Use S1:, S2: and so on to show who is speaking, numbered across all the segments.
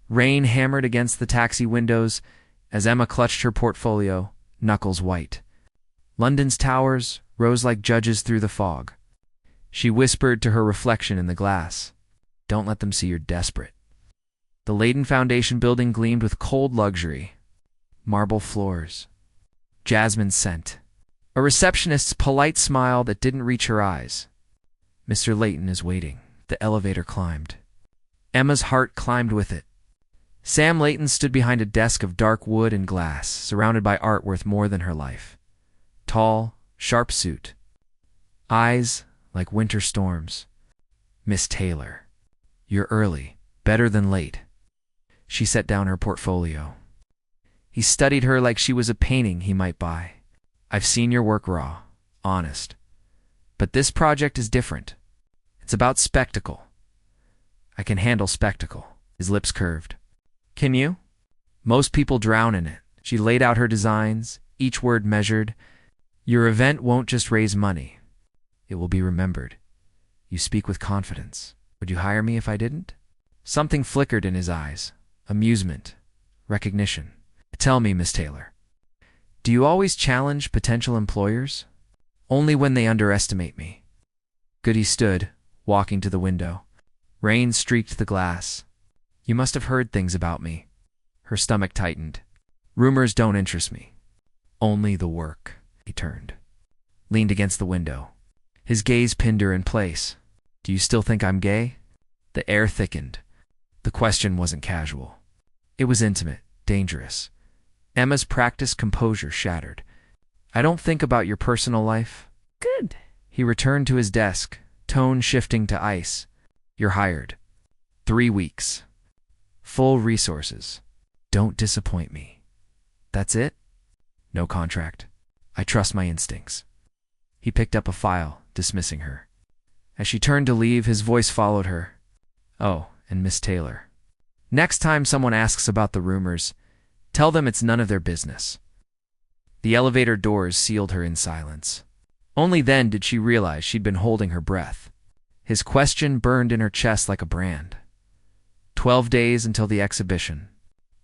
S1: Rain hammered against the taxi windows as Emma clutched her portfolio, knuckles white. London's towers rose like judges through the fog. She whispered to her reflection in the glass, "Don't let them see you're desperate." The Leighton Foundation building gleamed with cold luxury. Marble floors. Jasmine scent. A receptionist's polite smile that didn't reach her eyes. "Mr. Leighton is waiting." The elevator climbed. Emma's heart climbed with it. Sam Leighton stood behind a desk of dark wood and glass, surrounded by art worth more than her life. Tall, sharp suit. Eyes like winter storms. "Miss Taylor, you're early. Better than late." She set down her portfolio. He studied her like she was a painting he might buy. "I've seen your work raw, honest. But this project is different. It's about spectacle. I can handle spectacle." His lips curved. "Can you?" "Most people drown in it." She laid out her designs, each word measured. "Your event won't just raise money. It will be remembered. You speak with confidence. Would you hire me if I didn't?" Something flickered in his eyes. Amusement. Recognition. "Tell me, Miss Taylor, do you always challenge potential employers?" "Only when they underestimate me." Goody stood, walking to the window. Rain streaked the glass. "You must have heard things about me." Her stomach tightened. "Rumors don't interest me. Only the work." He turned. Leaned against the window. His gaze pinned her in place. "Do you still think I'm gay?" The air thickened. The question wasn't casual. It was intimate, dangerous. Emma's practiced composure shattered. "I don't think about your personal life."
S2: "Good."
S1: He returned to his desk, tone shifting to ice. "You're hired. 3 weeks. Full resources. Don't disappoint me." "That's it?" "No contract. I trust my instincts." He picked up a file, dismissing her. As she turned to leave, his voice followed her. "Oh, and Miss Taylor, next time someone asks about the rumors, tell them it's none of their business." The elevator doors sealed her in silence. Only then did she realize she'd been holding her breath. His question burned in her chest like a brand. 12 days until the exhibition.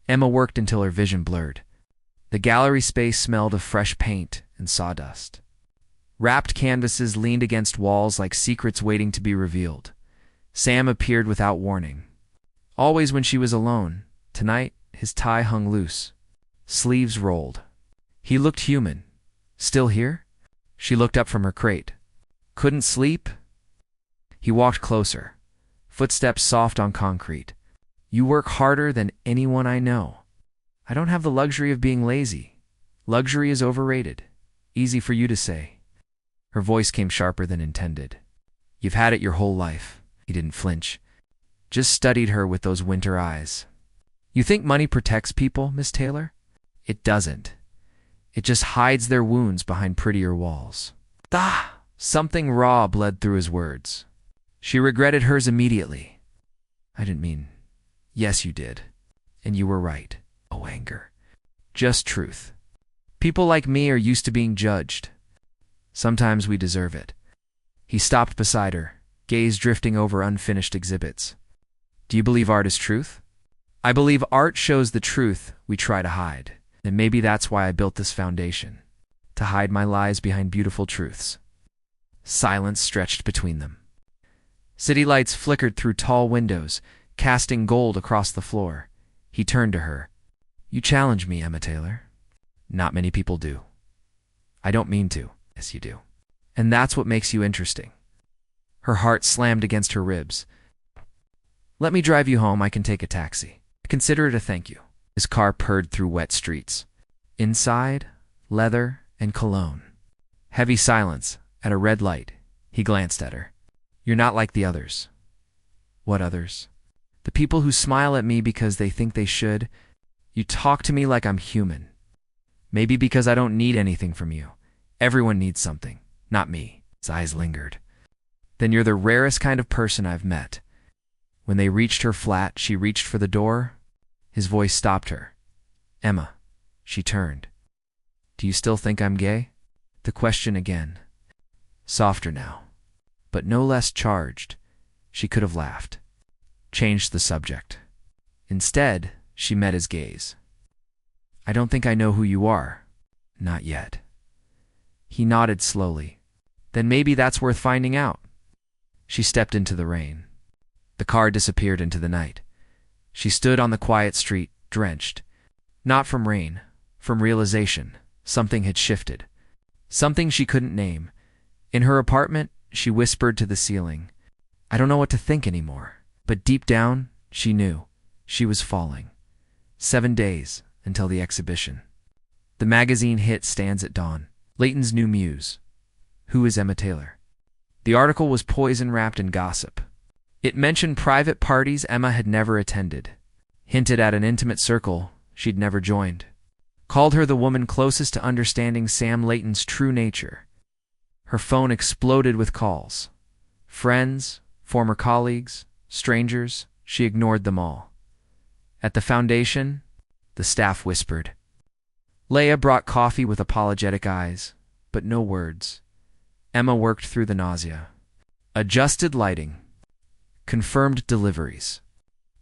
S1: Emma worked until her vision blurred. The gallery space smelled of fresh paint and sawdust. Wrapped canvases leaned against walls like secrets waiting to be revealed. Sam appeared without warning. Always when she was alone. Tonight, his tie hung loose. Sleeves rolled. He looked human. "Still here?" She looked up from her crate. "Couldn't sleep?" He walked closer. Footsteps soft on concrete. "You work harder than anyone I know." "I don't have the luxury of being lazy. Luxury is overrated. Easy for you to say." Her voice came sharper than intended. "You've had it your whole life." He didn't flinch. Just studied her with those winter eyes. "You think money protects people, Miss Taylor? It doesn't. It just hides their wounds behind prettier walls." "Ah!" Something raw bled through his words. She regretted hers immediately. "I didn't mean..." "Yes, you did. And you were right." No anger. Just truth. "People like me are used to being judged. Sometimes we deserve it." He stopped beside her, gaze drifting over unfinished exhibits. "Do you believe art is truth?" "I believe art shows the truth we try to hide. And maybe that's why I built this foundation. To hide my lies behind beautiful truths." Silence stretched between them. City lights flickered through tall windows, casting gold across the floor. He turned to her. "You challenge me, Emma Taylor." "Not many people do." "I don't mean to." "Yes, you do. And that's what makes you interesting." Her heart slammed against her ribs. "Let me drive you home. I can take a taxi. Consider it a thank you." His car purred through wet streets. Inside, leather and cologne. Heavy silence. At a red light, he glanced at her. "You're not like the others." "What others?" "The people who smile at me because they think they should. You talk to me like I'm human. Maybe because I don't need anything from you. Everyone needs something, not me." His eyes lingered. "Then you're the rarest kind of person I've met." When they reached her flat, she reached for the door. His voice stopped her. "Emma." She turned. "Do you still think I'm gay?" The question again. Softer now, but no less charged. She could have laughed. Changed the subject. Instead, she met his gaze. I don't think I know who you are. Not yet. He nodded slowly. Then maybe that's worth finding out. She stepped into the rain. The car disappeared into the night. She stood on the quiet street, drenched. Not from rain, from realization. Something had shifted. Something she couldn't name. In her apartment, she whispered to the ceiling, I don't know what to think anymore. But deep down, she knew. She was falling. 7 days until the exhibition. The magazine hit Stands at Dawn. Leighton's new muse. Who is Emma Taylor? The article was poison-wrapped in gossip. It mentioned private parties Emma had never attended, hinted at an intimate circle she'd never joined, called her the woman closest to understanding Sam Leighton's true nature. Her phone exploded with calls. Friends, former colleagues, strangers, she ignored them all. At the foundation, the staff whispered. Leah brought coffee with apologetic eyes, but no words. Emma worked through the nausea. Adjusted lighting. Confirmed deliveries.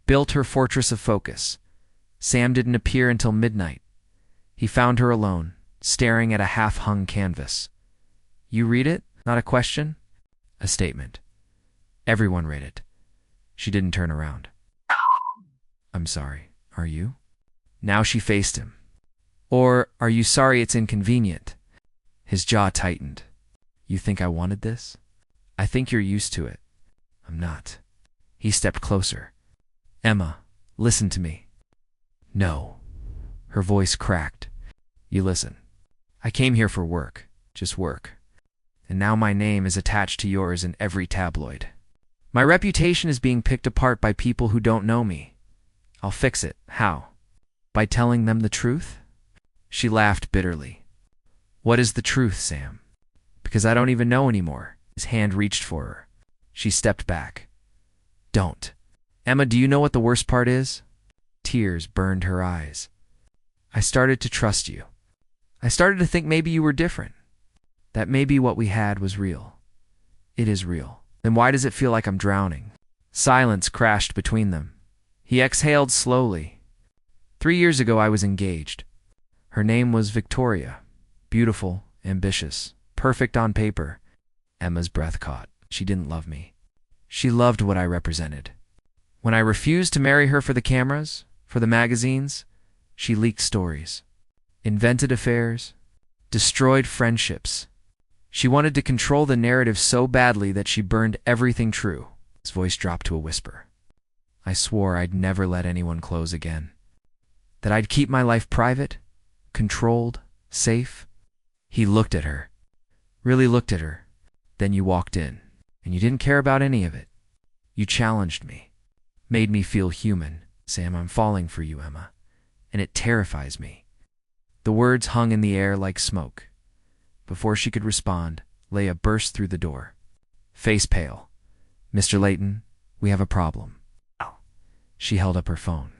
S1: Built her fortress of focus. Sam didn't appear until midnight. He found her alone, staring at a half-hung canvas. You read it? Not a question? A statement. Everyone read it. She didn't turn around. I'm sorry. Are you? Now she faced him. Or, are you sorry it's inconvenient? His jaw tightened. You think I wanted this? I think you're used to it. I'm not. He stepped closer. Emma, listen to me. No. Her voice cracked. You listen. I came here for work. Just work. And now my name is attached to yours in every tabloid. My reputation is being picked apart by people who don't know me. I'll fix it. How? By telling them the truth? She laughed bitterly. What is the truth, Sam? Because I don't even know anymore. His hand reached for her. She stepped back. Don't. Emma, do you know what the worst part is? Tears burned her eyes. I started to trust you. I started to think maybe you were different. That maybe what we had was real. It is real. Then why does it feel like I'm drowning? Silence crashed between them. He exhaled slowly. 3 years ago I was engaged. Her name was Victoria. Beautiful, ambitious, perfect on paper. Emma's breath caught. She didn't love me. She loved what I represented. When I refused to marry her for the cameras, for the magazines, she leaked stories, invented affairs, destroyed friendships. She wanted to control the narrative so badly that she burned everything true. His voice dropped to a whisper. I swore I'd never let anyone close again. That I'd keep my life private, controlled, safe. He looked at her. Really looked at her. Then you walked in, and you didn't care about any of it. You challenged me. Made me feel human. Sam, I'm falling for you, Emma. And it terrifies me. The words hung in the air like smoke. Before she could respond, Leah burst through the door. Face pale. Mr. Leighton, we have a problem. She held up her phone.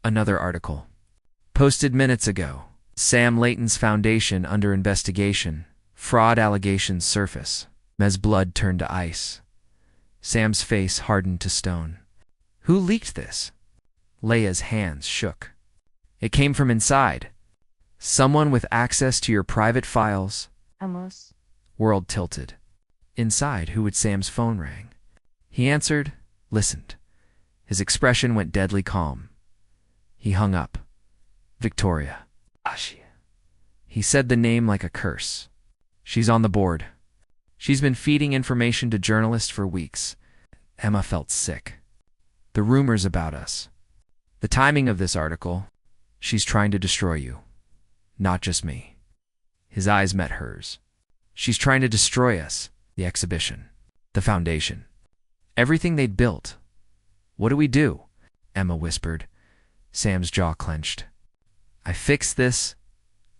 S1: Another article. Posted minutes ago. Sam Leighton's foundation under investigation. Fraud allegations surface. Emma's blood turned to ice. Sam's face hardened to stone. Who leaked this? Leah's hands shook. It came from inside. Someone with access to your private files.
S2: Amos.
S1: World tilted. Inside, who would Sam's phone rang? He answered, listened. His expression went deadly calm. He hung up. Victoria. Ashi. He said the name like a curse. She's on the board. She's been feeding information to journalists for weeks. Emma felt sick. The rumors about us. The timing of this article. She's trying to destroy you. Not just me. His eyes met hers. She's trying to destroy us. The exhibition. The foundation. Everything they'd built. What do we do? Emma whispered. Sam's jaw clenched. I fix this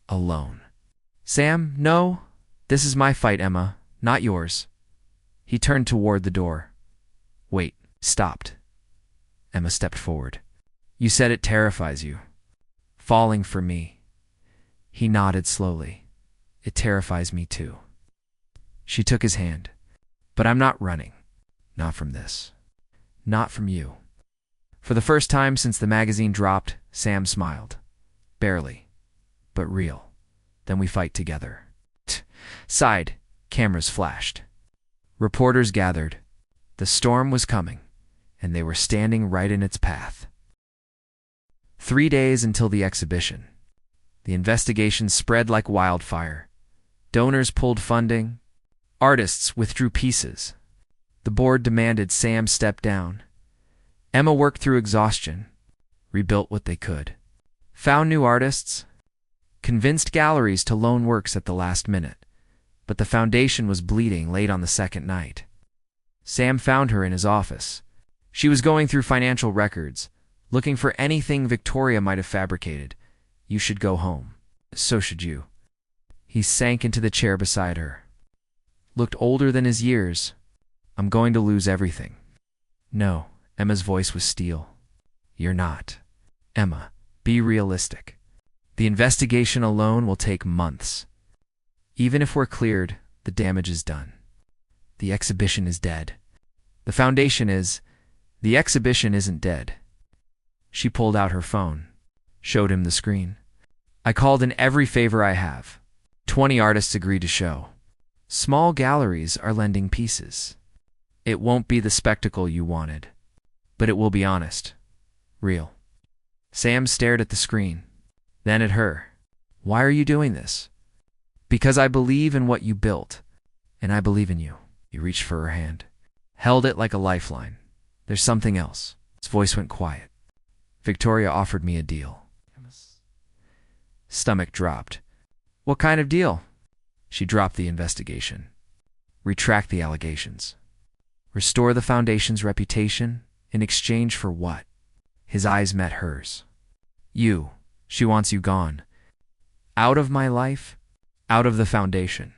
S1: alone. Sam, no. This is my fight, Emma, not yours. He turned toward the door. Wait, stopped. Emma stepped forward. You said it terrifies you. Falling for me. He nodded slowly. It terrifies me too. She took his hand. But I'm not running. Not from this. Not from you. For the first time since the magazine dropped, Sam smiled. Barely, but real. Then we fight together. Sighed. Cameras flashed. Reporters gathered. The storm was coming, and they were standing right in its path. 3 days until the exhibition. The investigation spread like wildfire. Donors pulled funding. Artists withdrew pieces. The board demanded Sam step down. Emma worked through exhaustion, rebuilt what they could, found new artists, convinced galleries to loan works at the last minute. But the foundation was bleeding late on the second night. Sam found her in his office. She was going through financial records, looking for anything Victoria might have fabricated. You should go home. So should you. He sank into the chair beside her. Looked older than his years. I'm going to lose everything. No, Emma's voice was steel. You're not. Emma, be realistic. The investigation alone will take months. Even if we're cleared, the damage is done. The exhibition is dead. The foundation is. The exhibition isn't dead. She pulled out her phone, showed him the screen. I called in every favor I have. 20 artists agreed to show. Small galleries are lending pieces. It won't be the spectacle you wanted, but it will be honest, real. Sam stared at the screen, then at her. Why are you doing this? Because I believe in what you built, and I believe in you. He reached for her hand, held it like a lifeline. There's something else. His voice went quiet. Victoria offered me a deal. Emma's stomach dropped. What kind of deal? She dropped the investigation. Retract the allegations. Restore the foundation's reputation in exchange for what? His eyes met hers. You. She wants you gone. Out of my life, out of the foundation.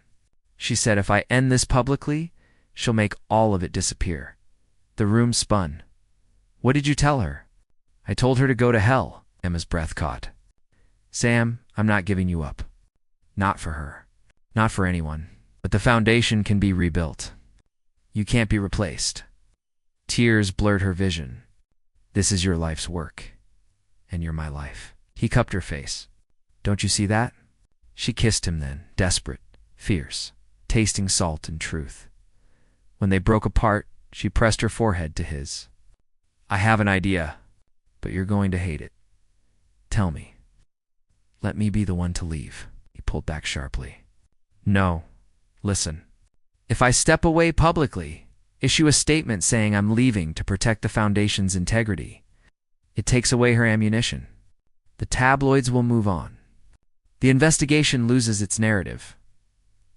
S1: She said if I end this publicly, she'll make all of it disappear. The room spun. What did you tell her? I told her to go to hell. Emma's breath caught. Sam, I'm not giving you up. Not for her. Not for anyone. But the foundation can be rebuilt. You can't be replaced. Tears blurred her vision. This is your life's work. And you're my life. He cupped her face. Don't you see that? She kissed him then, desperate, fierce, tasting salt and truth. When they broke apart, she pressed her forehead to his. I have an idea, but you're going to hate it. Tell me. Let me be the one to leave. He pulled back sharply. No. Listen. If I step away publicly, issue a statement saying I'm leaving to protect the foundation's integrity, it takes away her ammunition. The tabloids will move on. The investigation loses its narrative.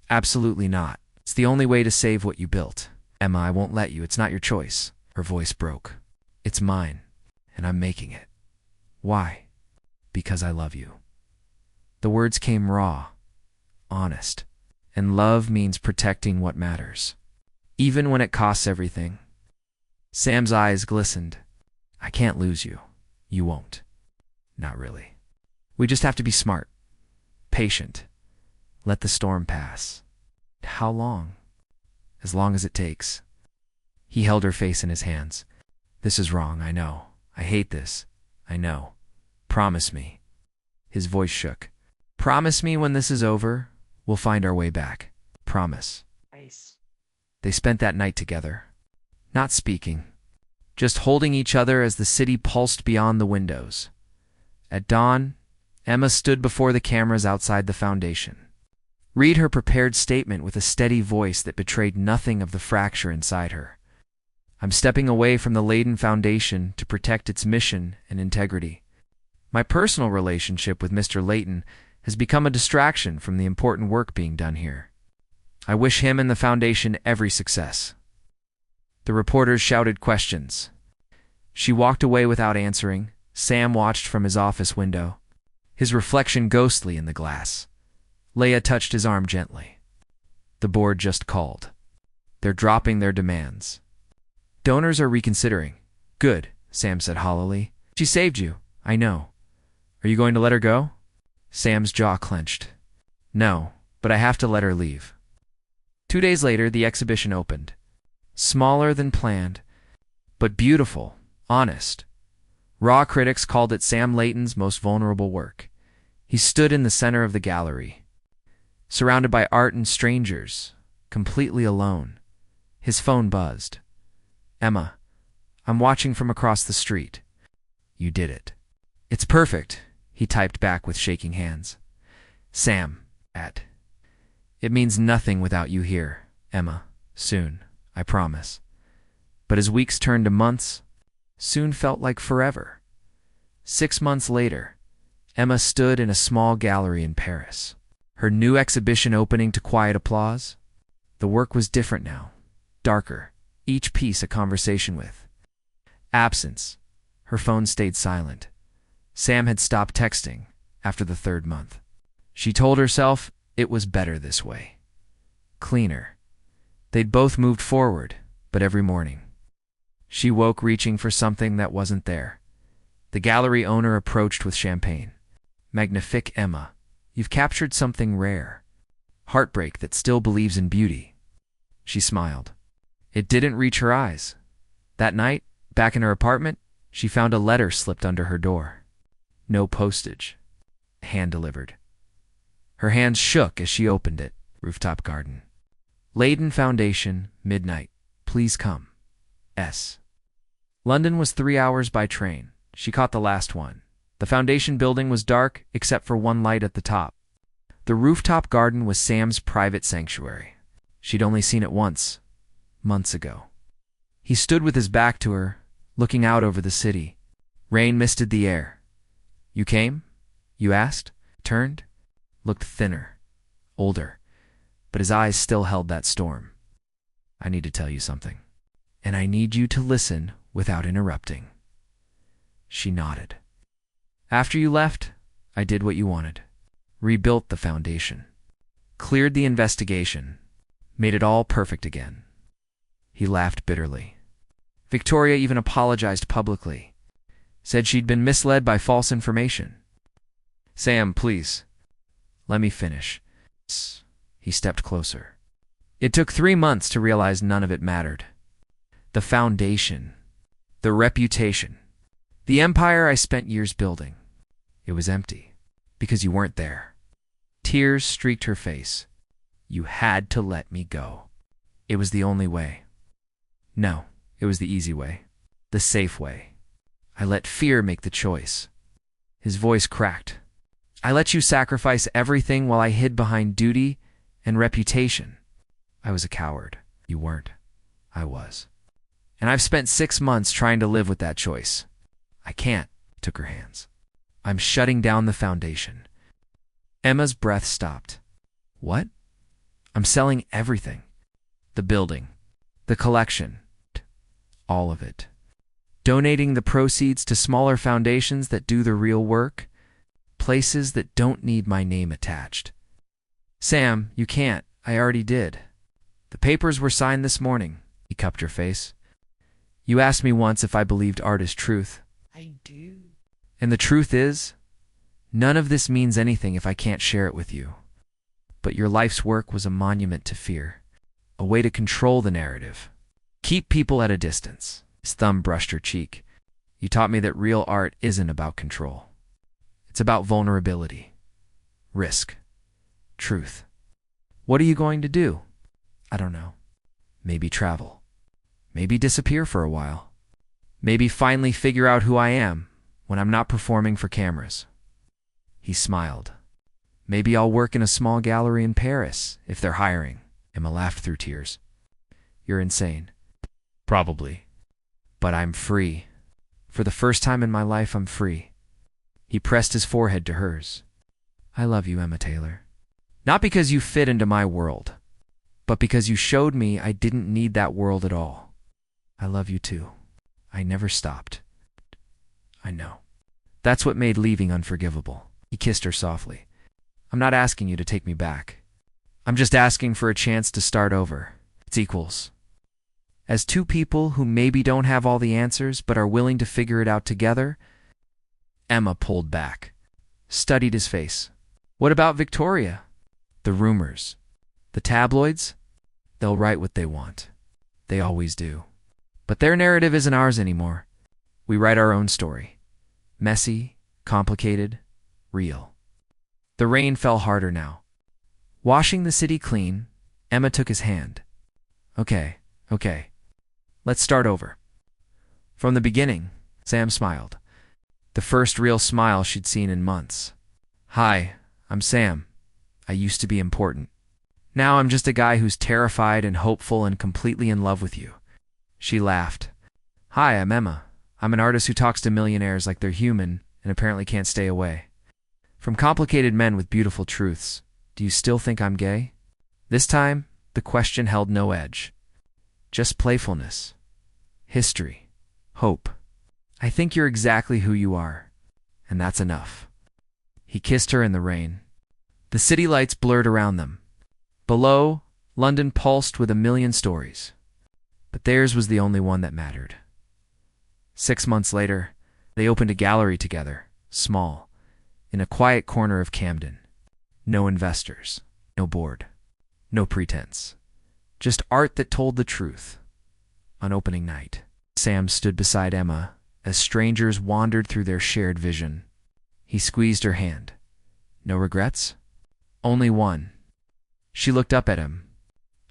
S1: Absolutely not. It's the only way to save what you built. Emma, I won't let you. It's not your choice. Her voice broke. It's mine, and I'm making it. Why? Because I love you. The words came raw, honest, and love means protecting what matters, even when it costs everything. Sam's eyes glistened. I can't lose you. You won't. Not really. We just have to be smart, patient. Let the storm pass. How long? As long as it takes. He held her face in his hands. This is wrong, I know. I hate this. I know. Promise me. His voice shook. Promise me when this is over, we'll find our way back. Promise.
S2: Nice.
S1: They spent that night together, not speaking, just holding each other as the city pulsed beyond the windows. At dawn, Emma stood before the cameras outside the foundation. Read her prepared statement with a steady voice that betrayed nothing of the fracture inside her. I'm stepping away from the Leighton Foundation to protect its mission and integrity. My personal relationship with Mr. Leighton has become a distraction from the important work being done here. I wish him and the foundation every success. The reporters shouted questions. She walked away without answering. Sam watched from his office window, his reflection ghostly in the glass. Leah touched his arm gently. The board just called. They're dropping their demands. Donors are reconsidering. Good, Sam said hollowly. She saved you, I know. Are you going to let her go? Sam's jaw clenched. No, but I have to let her leave. 2 days later, the exhibition opened. Smaller than planned, but beautiful, honest, Raw critics called it Sam Leighton's most vulnerable work. He stood in the center of the gallery, surrounded by art and strangers, completely alone. His phone buzzed. "Emma, I'm watching from across the street." "You did it." "It's perfect," he typed back with shaking hands. "Sam, it means nothing without you here, Emma. Soon, I promise." But as weeks turned to months, soon felt like forever. 6 months later, Emma stood in a small gallery in Paris, her new exhibition opening to quiet applause. The work was different now, darker, each piece a conversation with. Absence. Her phone stayed silent. Sam had stopped texting after the 3rd month. She told herself it was better this way. Cleaner. They'd both moved forward, but every morning she woke reaching for something that wasn't there. The gallery owner approached with champagne. "Magnifique, Emma. You've captured something rare. Heartbreak that still believes in beauty." She smiled. It didn't reach her eyes. That night, back in her apartment, she found a letter slipped under her door. No postage. Hand-delivered. Her hands shook as she opened it. Rooftop garden. Leighton Foundation, midnight. Please come. S. London was 3 hours by train. She caught the last one. The foundation building was dark except for one light at the top. The rooftop garden was Sam's private sanctuary. She'd only seen it once, months ago. He stood with his back to her, looking out over the city. Rain misted the air. "You came?" you asked, turned, looked thinner, older, but his eyes still held that storm. "I need to tell you something, and I need you to listen without interrupting." She nodded. "After you left, I did what you wanted. Rebuilt the foundation. Cleared the investigation. Made it all perfect again." He laughed bitterly. "Victoria even apologized publicly. Said she'd been misled by false information." "Sam, please. Let me finish." He stepped closer. "It took 3 months to realize none of it mattered. The foundation. The reputation. The empire I spent years building. It was empty. Because you weren't there." Tears streaked her face. "You had to let me go. It was the only way." "No, it was the easy way. The safe way. I let fear make the choice." His voice cracked. "I let you sacrifice everything while I hid behind duty and reputation. I was a coward. You weren't. I was. And I've spent 6 months trying to live with that choice. I can't." Took her hands. "I'm shutting down the foundation." Emma's breath stopped. "What?" "I'm selling everything. The building. The collection. All of it. Donating the proceeds to smaller foundations that do the real work. Places that don't need my name attached." "Sam, you can't. I already did. The papers were signed this morning." He cupped her face. "You asked me once if I believed art is truth. I do. And the truth is, none of this means anything if I can't share it with you. But your life's work was a monument to fear. A way to control the narrative. Keep people at a distance." His thumb brushed her cheek. "You taught me that real art isn't about control. It's about vulnerability. Risk. Truth. What are you going to do?" "I don't know. Maybe travel. Maybe disappear for a while. Maybe finally figure out who I am when I'm not performing for cameras." He smiled. "Maybe I'll work in a small gallery in Paris if they're hiring." Emma laughed through tears. "You're insane." "Probably. But I'm free. For the first time in my life, I'm free." He pressed his forehead to hers. "I love you, Emma Taylor. Not because you fit into my world, but because you showed me I didn't need that world at all. I love you too. I never stopped. I know." That's what made leaving unforgivable. He kissed her softly. "I'm not asking you to take me back. I'm just asking for a chance to start over. It's equals. As two people who maybe don't have all the answers but are willing to figure it out together." Emma pulled back, studied his face. "What about Victoria? The rumors. The tabloids? They'll write what they want. They always do. But their narrative isn't ours anymore. We write our own story. Messy, complicated, real. The rain fell harder now. Washing the city clean, Emma took his hand. Okay. Let's start over. From the beginning, Sam smiled. The first real smile she'd seen in months. Hi, I'm Sam. I used to be important. Now I'm just a guy who's terrified and hopeful and completely in love with you. She laughed. Hi, I'm Emma. I'm an artist who talks to millionaires like they're human and apparently can't stay away. From complicated men with beautiful truths, do you still think I'm gay? This time, the question held no edge. Just playfulness. History. Hope. I think you're exactly who you are, and that's enough. He kissed her in the rain. The city lights blurred around them. Below, London pulsed with a million stories. But theirs was the only one that mattered. 6 months later, they opened a gallery together, small, in a quiet corner of Camden. No investors, no board, no pretense. Just art that told the truth. On opening night, Sam stood beside Emma as strangers wandered through their shared vision. He squeezed her hand. No regrets? Only one. She looked up at him.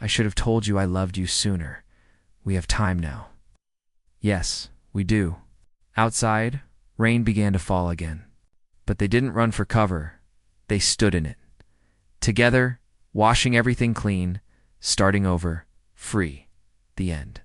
S1: I should have told you I loved you sooner. We have time now. Yes, we do. Outside, rain began to fall again. But they didn't run for cover. They stood in it. Together, washing everything clean, starting over, free. The end.